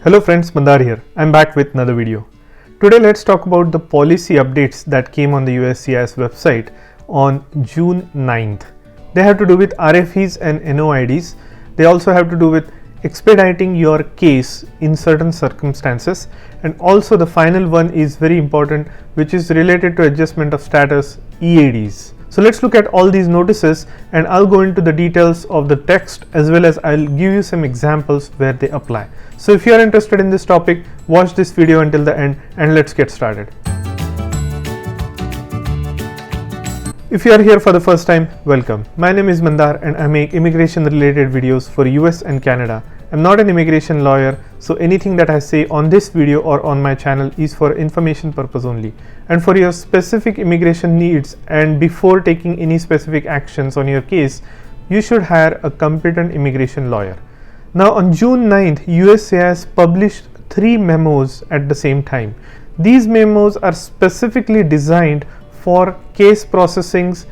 Hello friends, Mandar here. I'm back with another video. Today let's talk about the policy updates that came on the USCIS website on June 9th. They have to do with RFEs and NOIDs. They also have to do with expediting your case in certain circumstances, and also the final one is very important, which is related to adjustment of status, EADs. So let's look at all these notices and I'll go into the details of the text as well as I'll give you some examples where they apply. So if you are interested in this topic, watch this video until the end and let's get started. If you are here for the first time, welcome. My name is Mandar and I make immigration related videos for US and Canada. I'm not an immigration lawyer, so anything that I say on this video or on my channel is for information purpose only and for your specific immigration needs. And before taking any specific actions on your case, you should hire a competent immigration lawyer. Now on June 9th, USCIS published 3 memos at the same time. These memos are specifically designed for case processings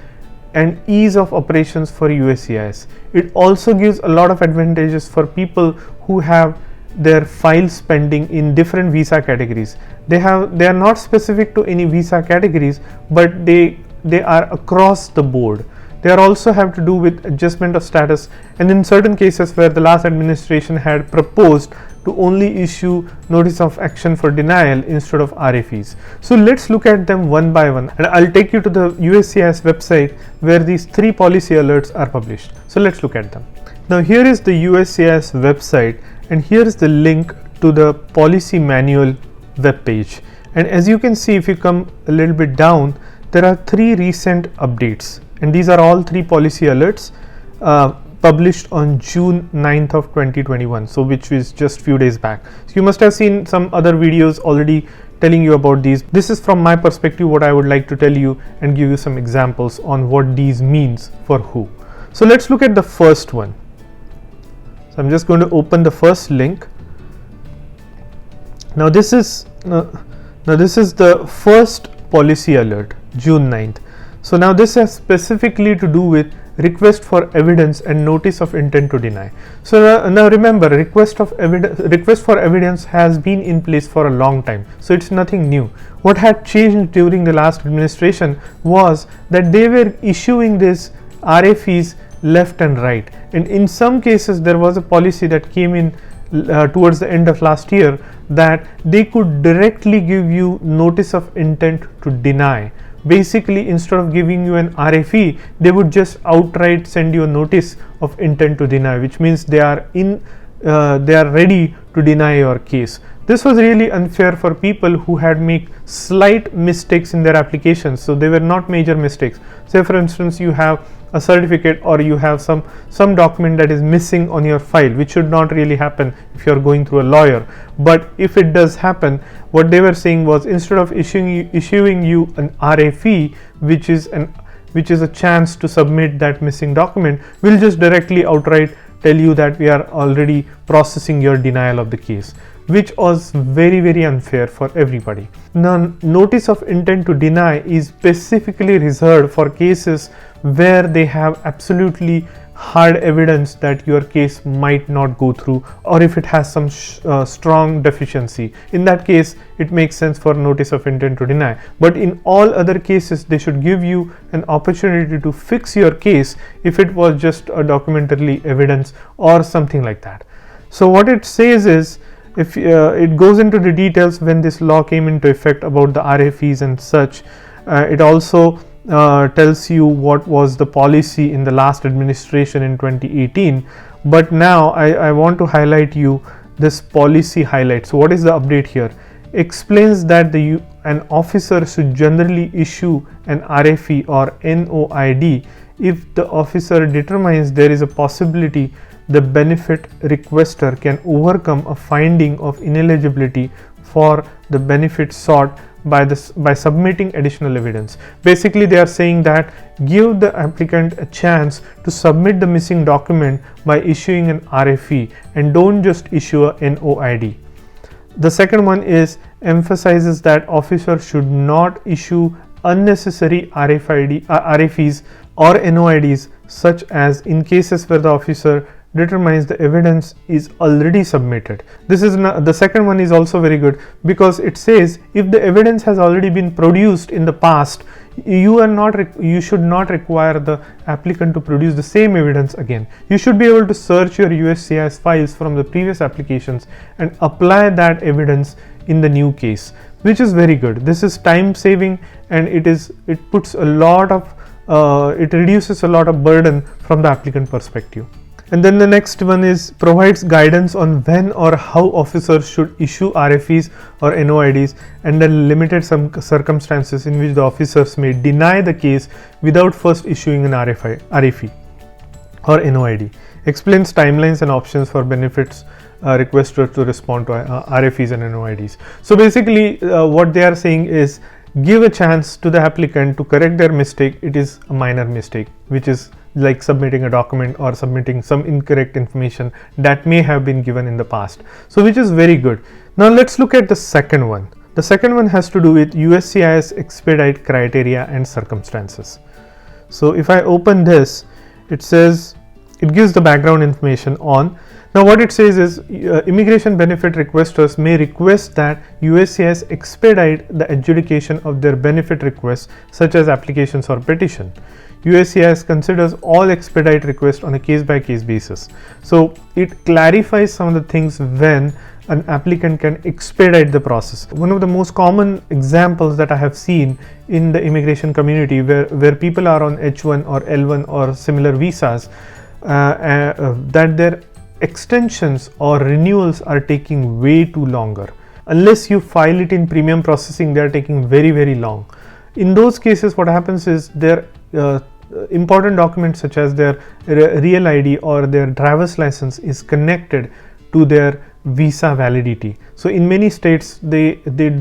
and ease of operations for USCIS. It also gives a lot of advantages for people who have their files pending in different visa categories. They are not specific to any visa categories, but they are across the board. They are also have to do with adjustment of status, and in certain cases where the last administration had proposed to only issue notice of action for denial instead of RFEs. So let's look at them one by one, and I'll take you to the USCIS website where these 3 policy alerts are published. So let's look at them. Now here is the USCIS website and here is the link to the policy manual web page. And as you can see, if you come a little bit down, there are 3 recent updates, and these are all 3 policy alerts published on June 9th of 2021, so which is just few days back. So you must have seen some other videos already telling you about these. This is from my perspective what I would like to tell you and give you some examples on what these means for who. So let's look at the first one. So I'm just going to open the first link. Now this is the first policy alert, June 9th. So now this has specifically to do with request for evidence and notice of intent to deny. So now remember, request for evidence has been in place for a long time, so it's nothing new. What had changed during the last administration was that they were issuing these RFEs left and right, and in some cases there was a policy that came in towards the end of last year that they could directly give you notice of intent to deny. Basically, instead of giving you an RFE, they would just outright send you a notice of intent to deny, which means they are ready to deny your case. This was really unfair for people who had made slight mistakes in their applications, so they were not major mistakes. Say for instance, you have a certificate or you have some document that is missing on your file, which should not really happen if you are going through a lawyer, but if it does happen, what they were saying was, instead of issuing you an RFE, which is a chance to submit that missing document, we'll just directly outright tell you that we are already processing your denial of the case, which was very, very unfair for everybody. Now, notice of intent to deny is specifically reserved for cases where they have absolutely hard evidence that your case might not go through, or if it has some strong deficiency. In that case, it makes sense for notice of intent to deny. But in all other cases, they should give you an opportunity to fix your case if it was just a documentary evidence or something like that. So what it says is, if it goes into the details when this law came into effect about the RFEs and such. It also tells you what was the policy in the last administration in 2018, but now I want to highlight you this policy highlight. So what is the update here? Explains that an officer should generally issue an RFE or NOID if the officer determines there is a possibility the benefit requester can overcome a finding of ineligibility for the benefit sought by submitting additional evidence. Basically, they are saying that give the applicant a chance to submit the missing document by issuing an RFE and don't just issue a NOID. The second one is emphasizes that officer should not issue unnecessary RFEs or NOIDs, such as in cases where the officer determines the evidence is already submitted. This is the second one is also very good, because it says if the evidence has already been produced in the past, you should not require the applicant to produce the same evidence again. You should be able to search your USCIS files from the previous applications and apply that evidence in the new case, which is very good. This is time saving, and it puts a lot of it reduces a lot of burden from the applicant perspective. And then the next one is provides guidance on when or how officers should issue RFEs or NOIDs, and then limited some circumstances in which the officers may deny the case without first issuing an RFE or NOID. Explains timelines and options for benefits requested to respond to RFEs and NOIDs. So basically what they are saying is, give a chance to the applicant to correct their mistake. It is a minor mistake, which is like submitting a document or submitting some incorrect information that may have been given in the past. So which is very good. Now let's look at the second one. The second one has to do with USCIS expedite criteria and circumstances. So if I open this, it says, it gives the background information on. Now what it says is immigration benefit requesters may request that USCIS expedite the adjudication of their benefit requests, such as applications or petition. USCIS considers all expedite requests on a case-by-case basis. So it clarifies some of the things when an applicant can expedite the process. One of the most common examples that I have seen in the immigration community where people are on H1 or L1 or similar visas, that their extensions or renewals are taking way too longer. Unless you file it in premium processing, they are taking very, very long. In those cases, what happens is their important documents such as their real ID or their driver's license is connected to their visa validity. So in many states, they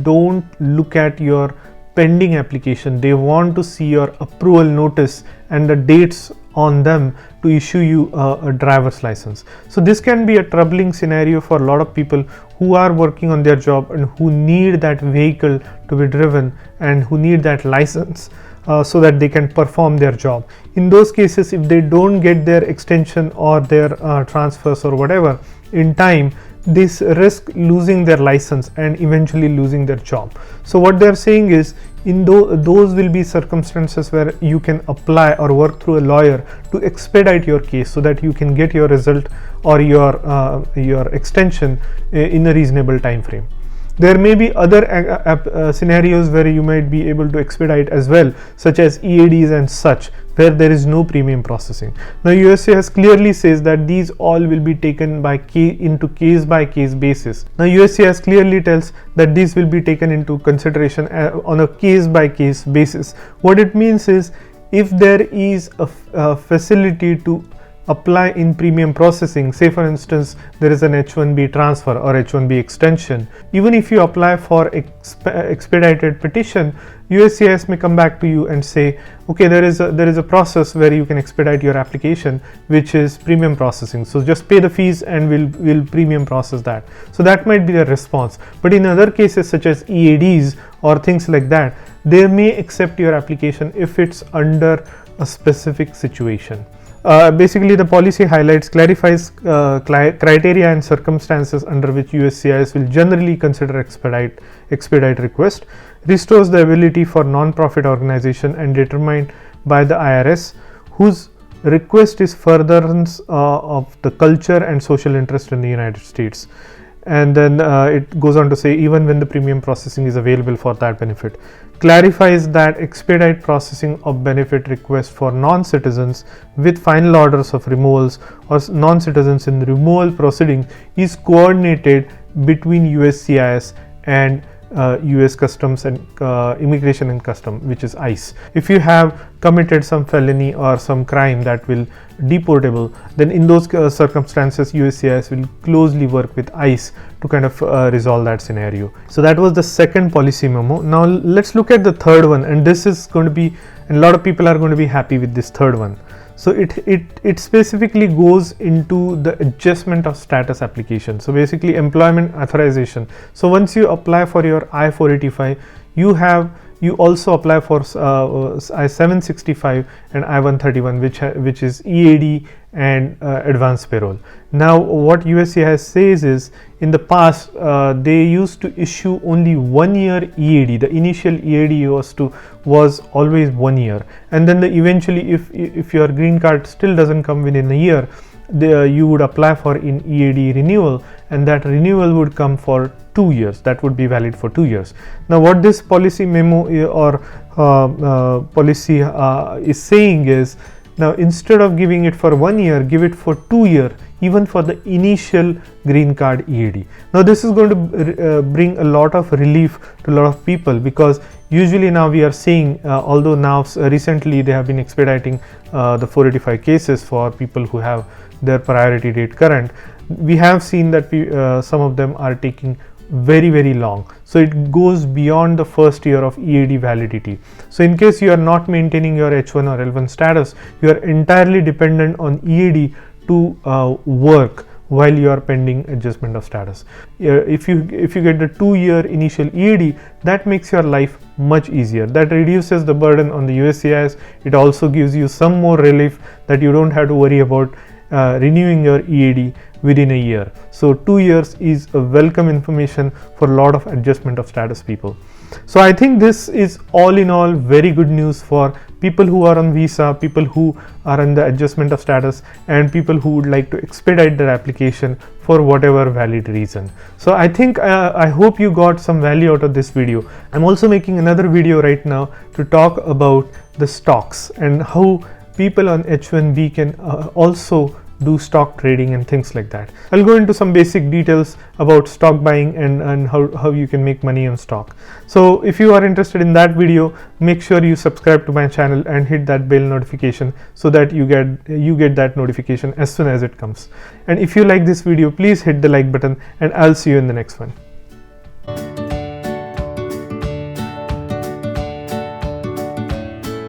don't look at your pending application. They want to see your approval notice and the dates on them to issue you a driver's license. So this can be a troubling scenario for a lot of people who are working on their job and who need that vehicle to be driven and who need that license so that they can perform their job. In those cases, if they don't get their extension or their transfers or whatever in time, this risk losing their license and eventually losing their job. So what they're saying is, in those will be circumstances where you can apply or work through a lawyer to expedite your case so that you can get your result or your extension in a reasonable time frame. There may be other scenarios where you might be able to expedite as well, such as EADs and such, where there is no premium processing. Now USCIS clearly says that these all will be taken into case by case basis. Now USCIS clearly tells that these will be taken into consideration on a case by case basis. What it means is, if there is a facility to apply in premium processing, say for instance there is an H1B transfer or H1B extension, even if you apply for expedited petition, USCIS may come back to you and say, okay, there is a process where you can expedite your application, which is premium processing, so just pay the fees and we'll premium process that. So that might be the response. But in other cases such as EADs or things like that, they may accept your application if it's under a specific situation. Basically, the policy clarifies criteria and circumstances under which USCIS will generally consider expedite request, restores the ability for non-profit organization and determined by the IRS whose request is furtherance of the culture and social interest in the United States. And then it goes on to say, even when the premium processing is available for that benefit. Clarifies that expedite processing of benefit requests for non-citizens with final orders of removals or non-citizens in removal proceeding is coordinated between USCIS and US Customs and Immigration and Custom, which is ICE. If you have committed some felony or some crime that will deportable, then in those circumstances USCIS will closely work with ICE to kind of resolve that scenario. So that was the second policy memo. Now let's look at the third one, and this is going to be, and a lot of people are going to be happy with this third one. So it specifically goes into the adjustment of status application. So basically employment authorization. So once you apply for your I-485, you also apply for I-765 and I-131, which is EAD and advanced payroll. Now what USCIS says is, in the past they used to issue only 1 year EAD. The initial EAD was always 1 year, and then eventually if your green card still doesn't come within a year, you would apply for an EAD renewal, and that renewal would come for 2 years. That would be valid for 2 years. Now what this policy memo or policy is saying is, now instead of giving it for 1 year, give it for 2 years, even for the initial green card EAD. Now this is going to bring a lot of relief to a lot of people, because usually now we are seeing, although now recently they have been expediting the 485 cases for people who have their priority date current, we have seen that some of them are taking very long. So it goes beyond the first year of EAD validity. So in case you are not maintaining your H1 or L1 status, you are entirely dependent on EAD to work while you are pending adjustment of status. If you get the 2 year initial EAD, that makes your life much easier. That reduces the burden on the USCIS. It also gives you some more relief that you don't have to worry about renewing your EAD within a year. So 2 years is a welcome information for a lot of adjustment of status people. So I think this is all in all very good news for people who are on visa, people who are on the adjustment of status, and people who would like to expedite their application for whatever valid reason. So I think I hope you got some value out of this video. I'm also making another video right now to talk about the stocks and how people on H1B can also do stock trading and things like that. I'll go into some basic details about stock buying and how you can make money on stock. So if you are interested in that video, make sure you subscribe to my channel and hit that bell notification so that you get that notification as soon as it comes. And if you like this video, please hit the like button, and I'll see you in the next one.